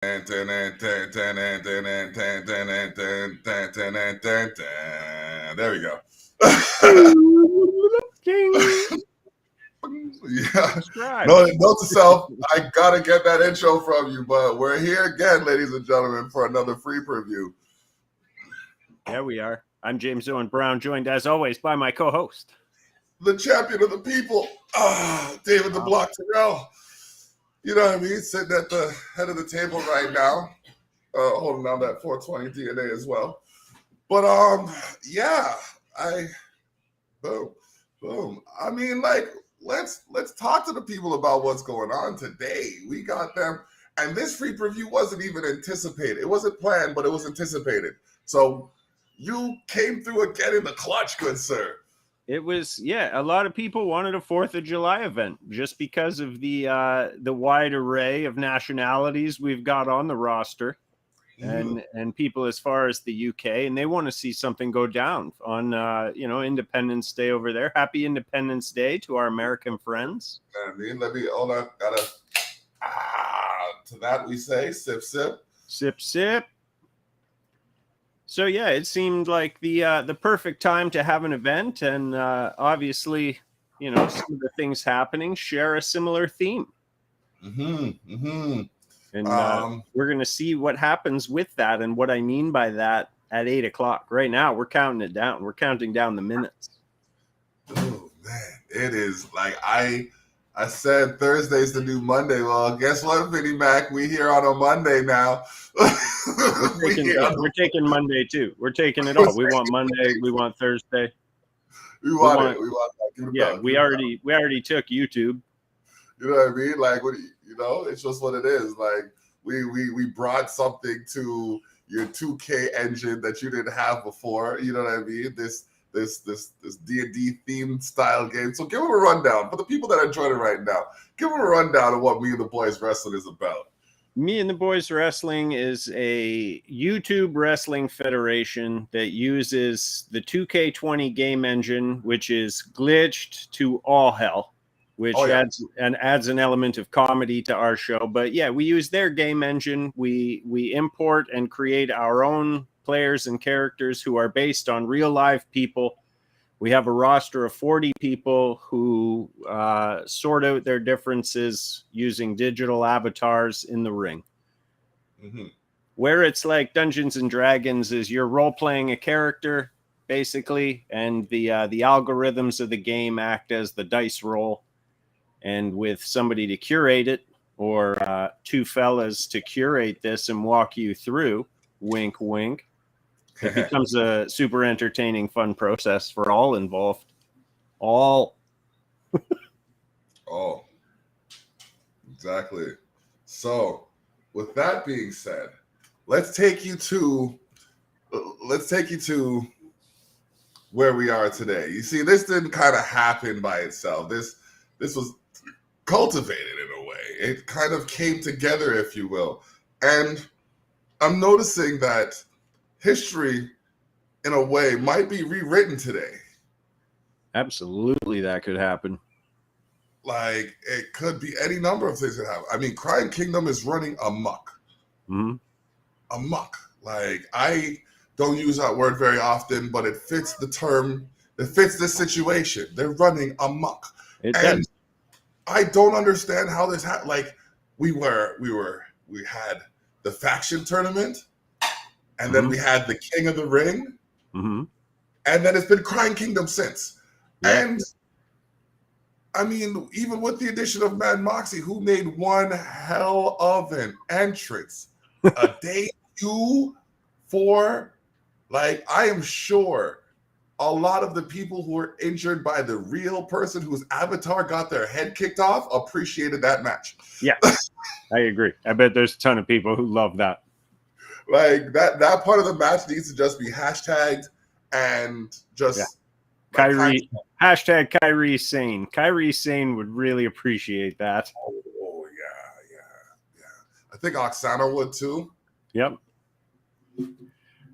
There we go. Yeah. Subscribe. Note to self, I gotta get that intro from you, but we're here again, ladies and gentlemen, for another free preview. Yeah, we are. I'm James Owen Brown, joined as always by my co-host, the champion of the people, David the Block Terrell. You know what I mean? Sitting at the head of the table right now, holding down that 420 DNA as well. But yeah, boom. I mean, like, let's talk to the people about what's going on today. We got them, and this free preview wasn't even anticipated. It wasn't planned, but it was anticipated. So you came through again in the clutch, good sir. It was, a lot of people wanted a 4th of July event just because of the wide array of nationalities we've got on the roster. And people as far as the UK, and they want to see something go down on Independence Day over there. Happy Independence Day to our American friends. I mean, let me hold on. To that we say sip. So yeah, it seemed like the perfect time to have an event, and obviously, some of the things happening share a similar theme. And we're going to see what happens with that and what I mean by that at 8 o'clock. Right now, we're counting it down. We're counting down the minutes. Oh, man. It is like I said Thursday's the new Monday. Well, guess what, Vinnie Mac? We here on a Monday now. We're taking Monday, too. We're taking it all. We want Monday. We want Thursday. We want that. Yeah, we already took YouTube. You know what I mean? Like, it's just what it is. Like, we brought something to your 2K engine that you didn't have before. You know what I mean? This D&D themed style game. So give them a rundown for the people that are joining right now. Give them a rundown of what Me and the Boys Wrestling is about. Me and the Boys Wrestling is a YouTube wrestling federation that uses the 2K20 game engine, which is glitched to all hell, which adds an element of comedy to our show. But yeah, we use their game engine. We import and create our own players and characters who are based on real live people. We have a roster of 40 people who sort out their differences using digital avatars in the ring. Where it's like Dungeons and Dragons is you're role-playing a character, basically, and the algorithms of the game act as the dice roll. And with somebody to curate it, or two fellas to curate this and walk you through, wink, wink, it becomes a super entertaining, fun process for all involved. All. Oh, exactly. So, with that being said, let's take you to where we are today. You see, this didn't kind of happen by itself. This was cultivated in a way. It kind of came together, if you will. And I'm noticing that history, in a way, might be rewritten today. Absolutely, that could happen. Like, it could be any number of things that happen. I mean, Crime Kingdom is running amok. Amok. Like, I don't use that word very often, but it fits the term. It fits this situation. They're running amok. It does. I don't understand how this happened. Like, we had the faction tournament, and then we had the King of the Ring, and then it's been Crime Kingdom since. Yeah. And I mean, even with the addition of Mad Moxie, who made one hell of an entrance, a debut for, like, I am sure a lot of the people who were injured by the real person whose avatar got their head kicked off appreciated that match. Yeah, I agree. I bet there's a ton of people who love that. Like, that part of the match needs to just be hashtagged and just... Yeah. Kyrie, hashtag Kyrie Sane. Kyrie Sane would really appreciate that. Oh yeah. I think Oksana would too. Yep.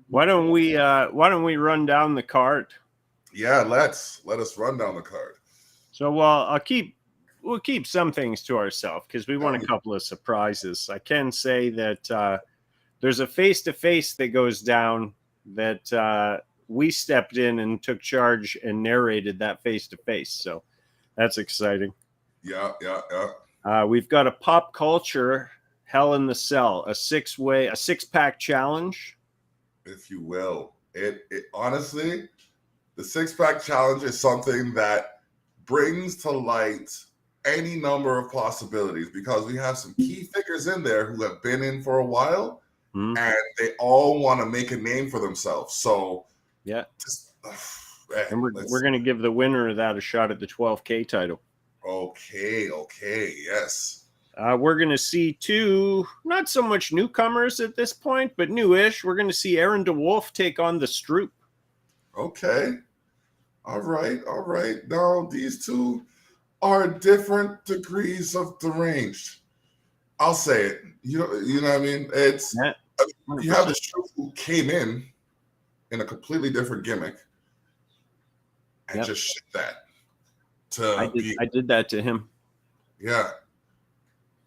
Why don't we run down the card? Yeah, let us run down the card. So, well, I'll keep we'll keep some things to ourselves because we want a couple of surprises. I can say that there's a face-to-face that goes down that we stepped in and took charge and narrated that face-to-face. So that's exciting. Yeah. We've got a pop culture Hell in the Cell, a six-pack challenge, if you will. It honestly, the 6-pack challenge is something that brings to light any number of possibilities because we have some key figures in there who have been in for a while, and they all want to make a name for themselves. So yeah, and we're going to give the winner of that a shot at the 12K title. Okay, yes. We're going to see 2, not so much newcomers at this point, but newish. We're going to see Aaron DeWolf take on the Stroop. Okay. All right. Now, these two are different degrees of deranged. I'll say it. You know what I mean? It's you have the Stroop who came in a completely different gimmick and just shit that. I did that to him. Yeah.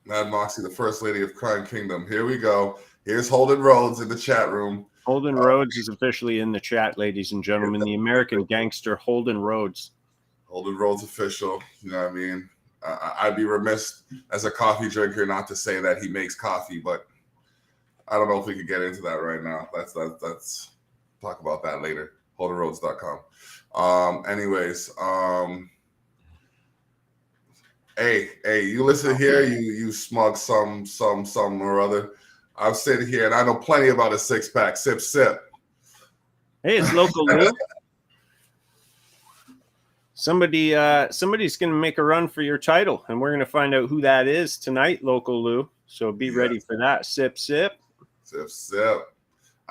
Mad Moxie, the First Lady of Crime Kingdom. Here we go. Here's Holden Rhodes in the chat room. Holden Rhodes is officially in the chat, ladies and gentlemen. The American gangster, Holden Rhodes. Holden Rhodes official. You know what I mean? I'd be remiss as a coffee drinker not to say that he makes coffee, but I don't know if we could get into that right now. That's talk about that later. HoldenRhodes.com. Anyways, Hey, you listen here, you smug some or other. I'm sitting here and I know plenty about a 6-pack. Sip. Hey, it's Local Lou. Somebody's going to make a run for your title, and we're going to find out who that is tonight, Local Lou. So be ready for that. Sip.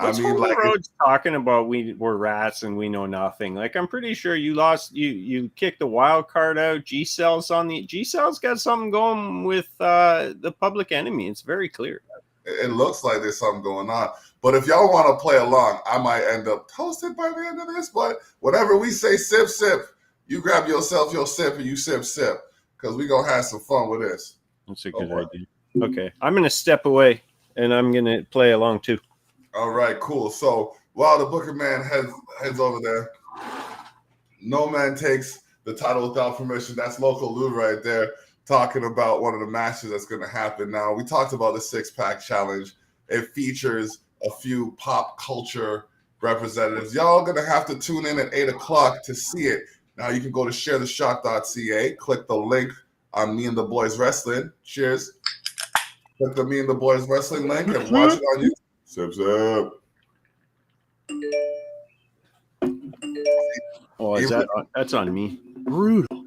What's Holden Rhodes talking about? We're rats and we know nothing. Like, I'm pretty sure you lost. You kicked the wild card out. G-Cell's got something going with the Public Enemy. It's very clear. It looks like there's something going on. But if y'all want to play along, I might end up toasted by the end of this. But whenever we say sip, you grab yourself your sip and you sip, because we're going to have some fun with this. That's a good idea. Okay, I'm going to step away, and I'm going to play along too. All right, cool. So while the Booker Man heads over there, No Man takes the title without permission. That's Local Lou right there talking about one of the matches that's going to happen now. We talked about the 6-pack challenge. It features a few pop culture representatives. Y'all going to have to tune in at 8 o'clock to see it. Now you can go to sharetheshot.ca, click the link on Me and the Boys Wrestling. Cheers. Click the Me and the Boys Wrestling link and watch it on YouTube. Sip. Oh, that's on me? Brutal.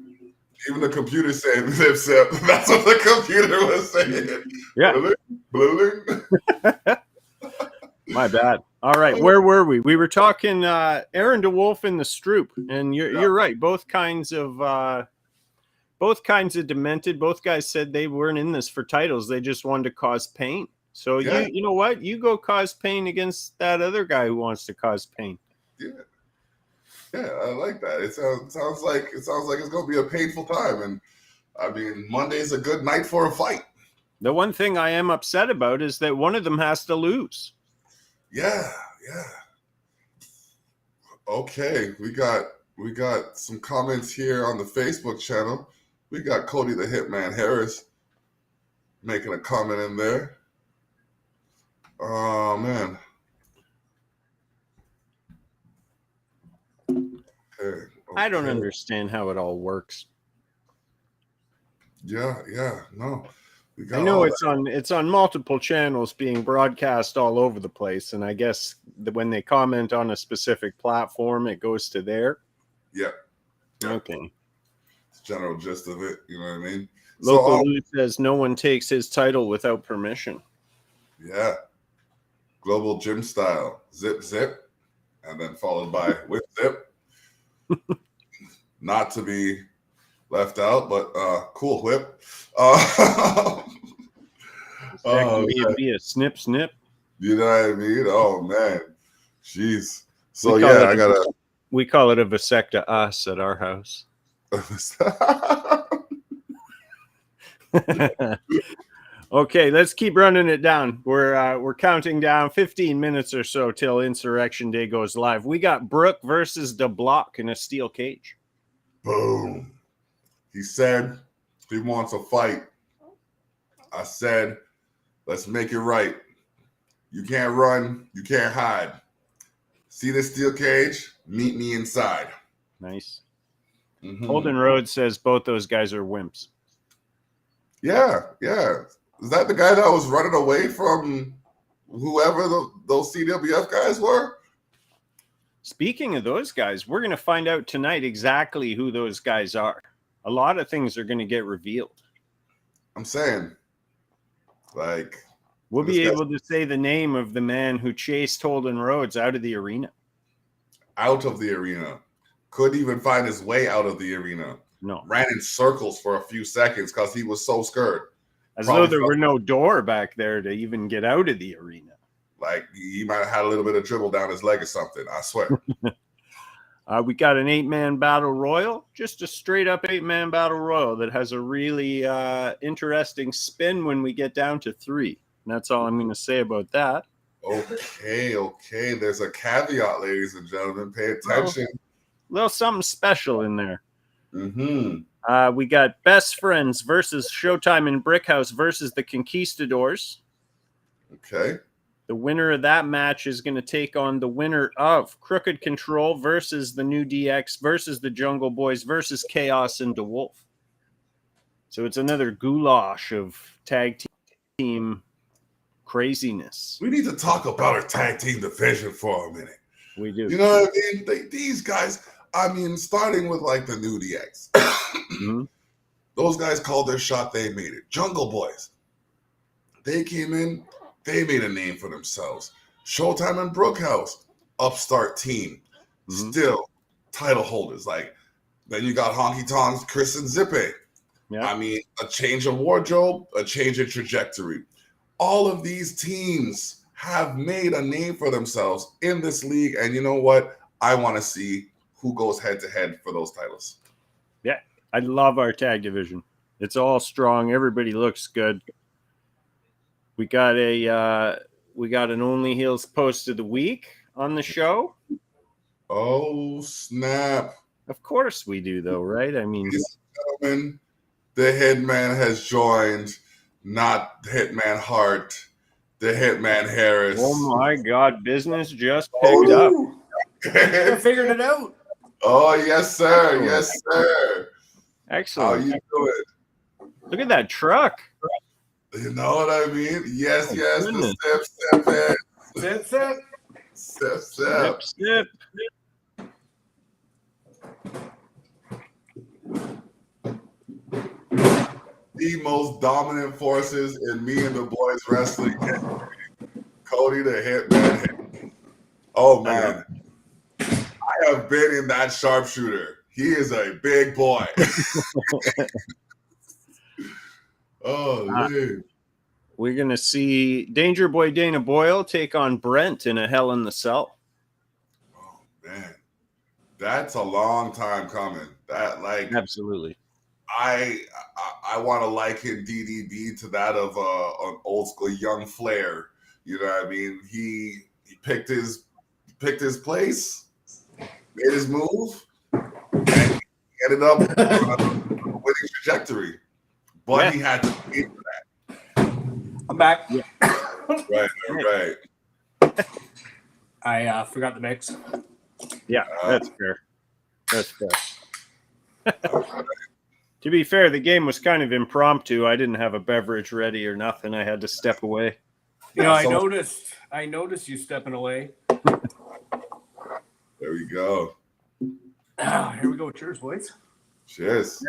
Even the computer saying sip. That's what the computer was saying. Yeah. My bad. All right, where were we? We were talking Aaron DeWolf and the Stroop, and you're right. Both kinds of demented. Both guys said they weren't in this for titles. They just wanted to cause pain. So you know what? You go cause pain against that other guy who wants to cause pain. Yeah, I like that. It sounds like it's going to be a painful time, and I mean Monday's a good night for a fight. The one thing I am upset about is that one of them has to lose. Yeah. Okay, we got some comments here on the Facebook channel. We got Cody the Hitman Harris making a comment in there. Oh man. Okay. I don't understand how it all works. Yeah, no. I know it's on multiple channels being broadcast all over the place, and I guess when they comment on a specific platform, it goes to there. Yeah. Okay. It's the general gist of it, you know what I mean? Local Lou says no one takes his title without permission. Yeah. Global Gym Style. Zip, and then followed by Whip Zip. Not to be left out, but cool whip. Be a snip. You know what I mean? Oh man, jeez. So we call it a vasecta us at our house. Okay, let's keep running it down. We're counting down 15 minutes or so till Insurrection Day goes live. We got Brooke versus DeBlock in a steel cage. Boom. He said he wants a fight. I said, let's make it right. You can't run. You can't hide. See this steel cage? Meet me inside. Nice. Mm-hmm. Holden Rhodes says both those guys are wimps. Yeah. Is that the guy that was running away from whoever those CWF guys were? Speaking of those guys, we're going to find out tonight exactly who those guys are. A lot of things are going to get revealed. I'm saying, like, we'll be able to say the name of the man who chased Holden Rhodes out of the arena. Out of the arena. Couldn't even find his way out of the arena. No. Ran in circles for a few seconds because he was so scared. As though there were no door back there to even get out of the arena. Like, he might have had a little bit of dribble down his leg or something, I swear. We got an 8-man battle royal, just a straight up 8-man battle royal that has a really interesting spin when we get down to 3. And that's all I'm going to say about that. Okay. There's a caveat, ladies and gentlemen. Pay attention. Little something special in there. Mm-hmm. We got Best Friends versus Showtime and Brickhouse versus the Conquistadors. Okay. The winner of that match is going to take on the winner of Crooked Control versus the New DX versus the Jungle Boys versus Chaos and DeWolf. So it's another goulash of tag team craziness. We need to talk about our tag team division for a minute. We do. You know what I mean? These guys, starting with like the New DX. Mm-hmm. Those guys called their shot. They made it. Jungle Boys. They came in. They made a name for themselves. Showtime and Brookhouse, upstart team, still title holders. Like, then you got Honky Tonks, Chris and Zippe. Yeah. I mean, a change of wardrobe, a change of trajectory. All of these teams have made a name for themselves in this league. And you know what? I want to see who goes head to head for those titles. Yeah, I love our tag division. It's all strong. Everybody looks good. We got an Only Heels post of the week on the show. Oh, snap. Of course we do, though, right? I mean, ladies and gentlemen, the Hitman has joined, not Hitman Hart, the Hitman Harris. Oh my God, business just picked up. I figured it out. Oh, yes, sir. Yes, sir. Excellent. How you doing? Look at that truck. You know what I mean? Yes. Goodness. The step. Step. The most dominant forces in me and the boys wrestling. Cody the Hitman. Oh, man. I have been in that sharpshooter. He is a big boy. Oh, man. We're going to see Danger Boy Dana Boyle take on Brent in a Hell in the Cell. Oh, man. That's a long time coming. Absolutely. I want to liken DDB to that of an old school Young Flair. You know what I mean? He picked his place, made his move, and he ended up on a winning trajectory. But he had to pay for that. I'm back. Yeah. Right. I forgot the mix. Yeah, that's fair. To be fair, the game was kind of impromptu. I didn't have a beverage ready or nothing. I had to step away. You know, I noticed you stepping away. There we go. Here we go. Cheers, boys. Cheers.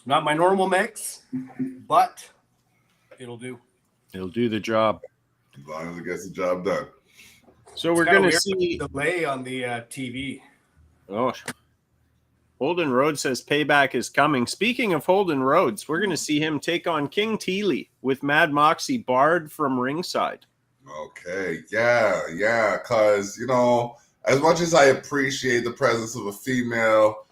Not my normal mix, but it'll do. It'll do the job. As long as it gets the job done. So we're going to see delay on the TV. Oh, Holden Rhodes says payback is coming. Speaking of Holden Rhodes, we're going to see him take on King Teely with Mad Moxie barred from ringside. Okay, yeah, because, you know, as much as I appreciate the presence of a female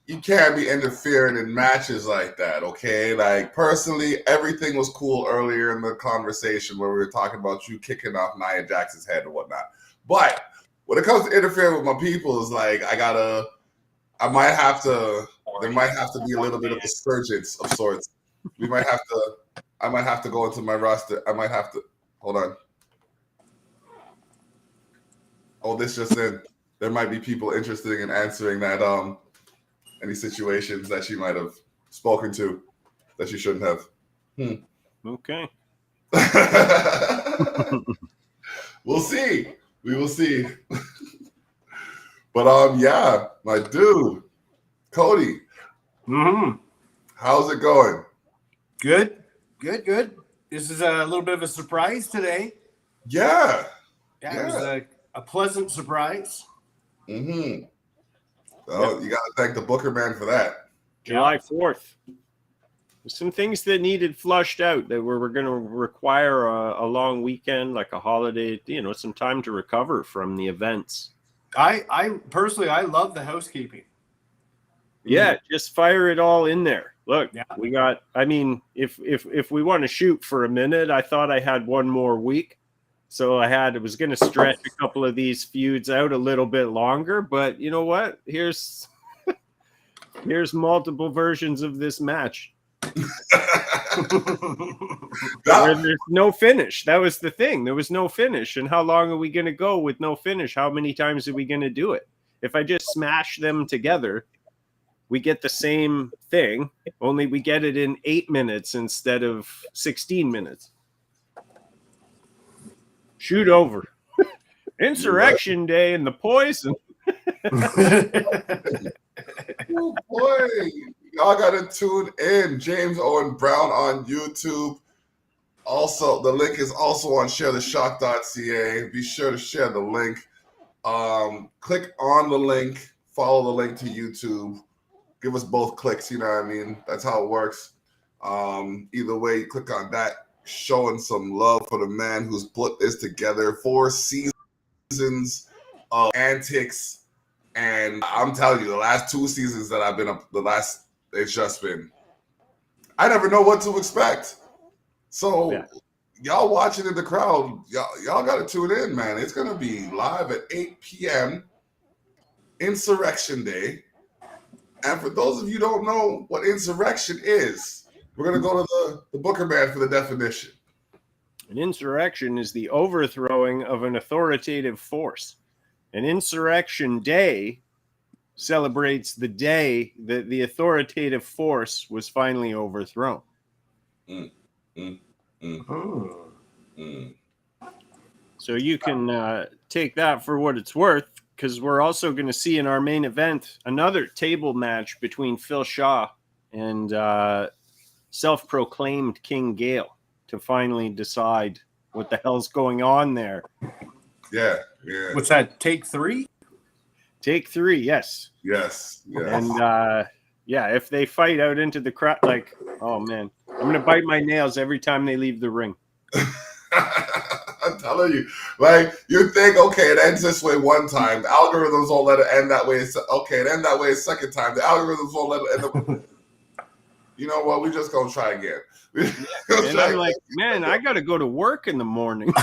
you can't be interfering in matches like that, okay? Like, personally, everything was cool earlier in the conversation where we were talking about you kicking off Nia Jax's head and whatnot. But when it comes to interfering with my people, it's like there might have to be a little bit of a surgence of sorts. I might have to go into my roster. Hold on. Oh, this just in. There might be people interested in answering that, any situations that she might have spoken to that she shouldn't have. Okay. We'll see. We will see. But yeah, my dude, Cody. How's it going? Good. This is a little bit of a surprise today. Yeah. It was a pleasant surprise. Mm-hmm. Well, you got to thank the Booker man for that. July 4th. There's some things that needed flushed out that were going to require a long weekend, like a holiday, some time to recover from the events. I personally, I love the housekeeping. Yeah, just fire it all in there. Look, we got, if we want to shoot for a minute, I thought I had one more week. So I was going to stretch a couple of these feuds out a little bit longer, but you know what? Here's multiple versions of this match. Where there's no finish. That was the thing. There was no finish. And how long are we going to go with no finish? How many times are we going to do it? If I just smash them together, we get the same thing, only we get it in 8 minutes instead of 16 minutes. Shoot over. Insurrection Day and the Poison. Oh boy, y'all gotta tune in. James Owen Brown on YouTube. Also, the link is also on sharetheshock.ca. Be sure to share the link. Click on the link, follow the link to YouTube. Give us both clicks, you know what I mean? That's how it works. Either way, you click on that, showing some love for the man who's put this together. 4 seasons of antics. And I'm telling you, the last 2 seasons that I've been up, it's just been, I never know what to expect. So y'all watching in the crowd, y'all got to tune in, man. It's going to be live at 8 p.m. Insurrection Day. And for those of you who don't know what insurrection is, we're going to go to the Booker man for the definition. An insurrection is the overthrowing of an authoritative force. An insurrection day celebrates the day that the authoritative force was finally overthrown. So you can take that for what it's worth, because we're also going to see in our main event another table match between Phil Shaw and self-proclaimed King Gale to finally decide what the hell's going on there. Yeah. What's that? Take 3? Take 3, yes. Yes. And if they fight out into the crowd, like, oh man, I'm gonna bite my nails every time they leave the ring. I'm telling you, like, you think, okay, it ends this way one time. The algorithms won't let it end that way. Okay, it end that way a second time. The algorithms won't let it end up. You know what? We just gonna try again. And I'm like, man, I gotta go to work in the morning.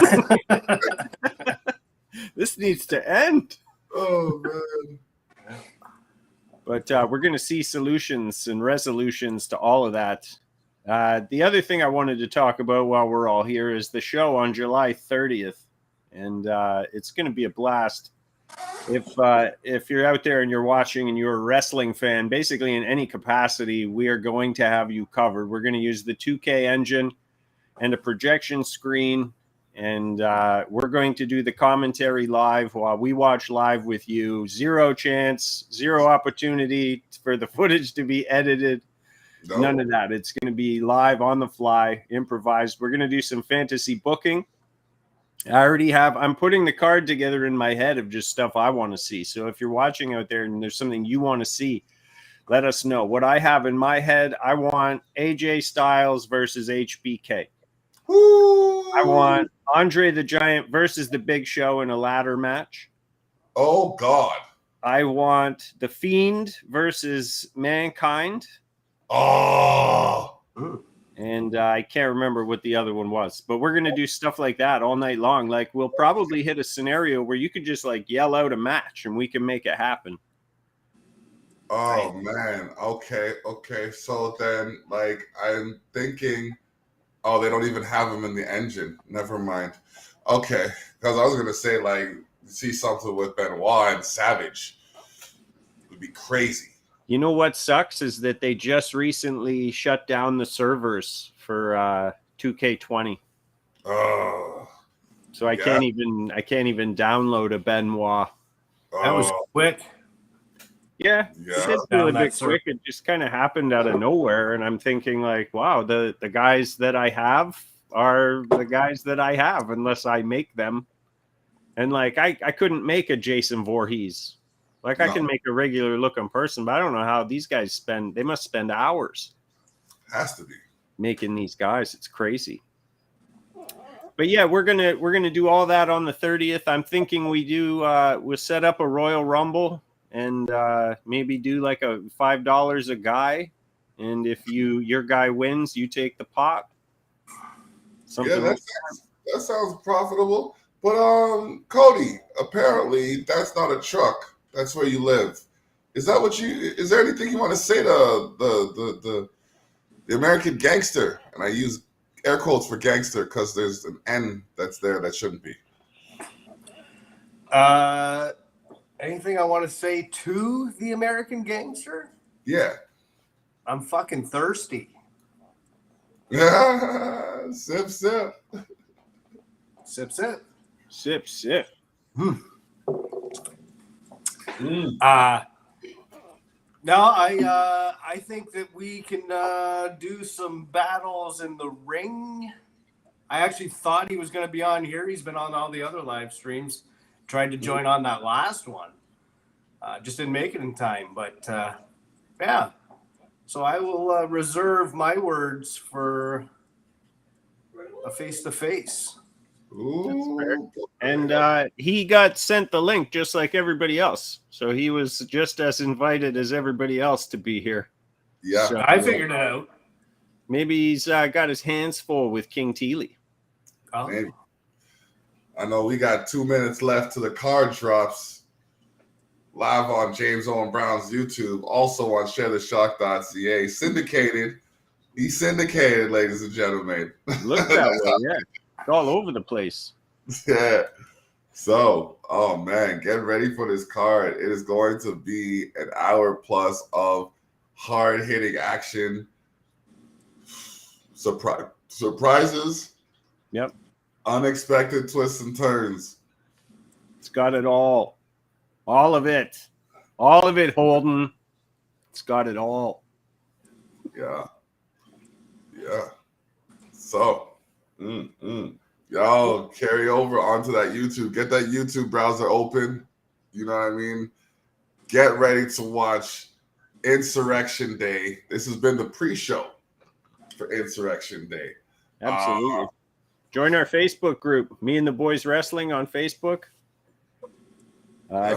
This needs to end. Oh man. But we're going to see solutions and resolutions to all of that. The other thing I wanted to talk about while we're all here is the show on July 30th. And it's going to be a blast. If you're out there and you're watching and you're a wrestling fan, basically in any capacity, we are going to have you covered. We're going to use the 2K engine and a projection screen. And we're going to do the commentary live while we watch live with you. 0 chance, 0 opportunity for the footage to be edited. No. None of that. It's going to be live on the fly, improvised. We're going to do some fantasy booking. I'm putting the card together in my head of just stuff I want to see. So if you're watching out there and there's something you want to see, let us know. What I have in my head, I want AJ Styles versus HBK. Ooh. I want Andre the Giant versus the Big Show in a ladder match. Oh, God. I want The Fiend versus Mankind. Oh. And I can't remember what the other one was, but we're going to do stuff like that all night long. Like, we'll probably hit a scenario where you could just like yell out a match and we can make it happen. Oh man. Okay. So then, like, I'm thinking, oh, they don't even have him in the engine. Never mind. Okay, because I was gonna say, like, see something with Benoit and Savage would be crazy. You know what sucks is that they just recently shut down the servers for 2K20. Oh. So I can't even download a Benoit. That was quick. Yeah, it did feel a bit quick. It just kind of happened out of nowhere, and I'm thinking like, wow, the guys that I have are the guys that I have, unless I make them. And like, I couldn't make a Jason Voorhees. Like, I can make a regular looking person, but I don't know how these guys spend. They must spend hours. Has to be making these guys. It's crazy. But yeah, we're gonna do all that on the 30th. I'm thinking we'll set up a Royal Rumble and maybe do like a $5 a guy, and if your guy wins, you take the pot. Something that sounds profitable. But Cody, apparently that's not a truck. That's where you live. Is that what is there anything you want to say to the American gangster? And I use air quotes for gangster because there's an N that's there that shouldn't be. Anything I want to say to the American gangster? Yeah. I'm fucking thirsty. Sip, sip. Sip, sip. Sip, sip. No, I think that we can do some battles in the ring. I actually thought he was going to be on here. He's been on all the other live streams. Tried to join on that last one. Just didn't make it in time. But, yeah. So I will reserve my words for a face-to-face. Ooh. And he got sent the link just like everybody else. So he was just as invited as everybody else to be here. Yeah. So, I figured it out. Maybe he's got his hands full with King Teely. Oh. Maybe. I know we got 2 minutes left to the card drops. Live on James Owen Brown's YouTube. Also on sharetheshock.ca. Syndicated. He's syndicated, ladies and gentlemen. Look that way, yeah. It's all over the place. Yeah. So, oh man, get ready for this card. It is going to be an hour plus of hard-hitting action. Surprises. Yep. Unexpected twists and turns. It's got it all. All of it. All of it, Holden. It's got it all. Yeah. Yeah. So, y'all carry over onto that YouTube. Get that YouTube browser open. You know what I mean? Get ready to watch Insurrection Day. This has been the pre-show for Insurrection Day. Absolutely. Join our Facebook group, Me and the Boys Wrestling on Facebook.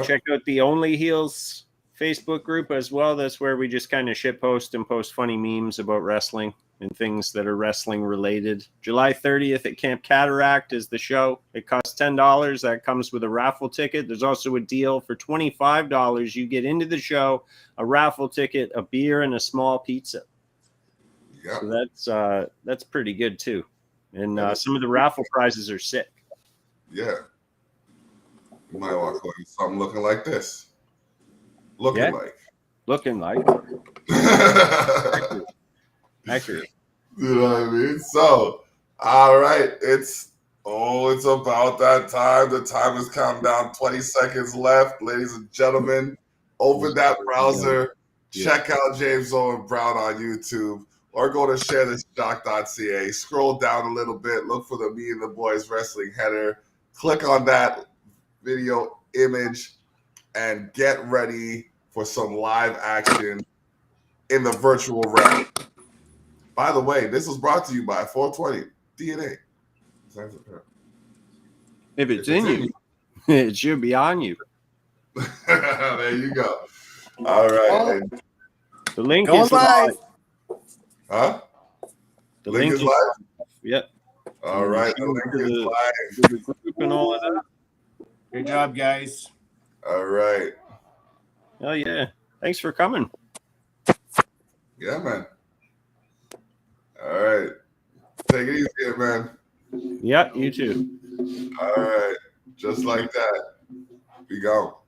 Check out the Only Heels Facebook group as well. That's where we just kind of shitpost and post funny memes about wrestling and things that are wrestling related. July 30th at Camp Cataract is the show. It costs $10. That comes with a raffle ticket. There's also a deal for $25. You get into the show, a raffle ticket, a beer, and a small pizza. Yeah. So that's pretty good too. And some of the raffle prizes are sick. Yeah. You might walk away with something looking like this. Looking like. Accurate. You know what I mean? So, all right. It's about that time. The time has come down. 20 seconds left. Ladies and gentlemen, open that browser. Check out James Owen Brown on YouTube. Or go to sharetheshock.ca. Scroll down a little bit. Look for the Me and the Boys Wrestling header. Click on that video image and get ready for some live action in the virtual realm. By the way, this was brought to you by 420 DNA. If it's in you, it should be on you. There you go. All right. The link Going is live. Huh? The Link is live? Yep. All right. The link is live. To the group and all of that. Good job, guys. All right. Oh yeah. Thanks for coming. Yeah, man. All right. Take it easy, man. Yeah, you too. All right. Just like that. We go.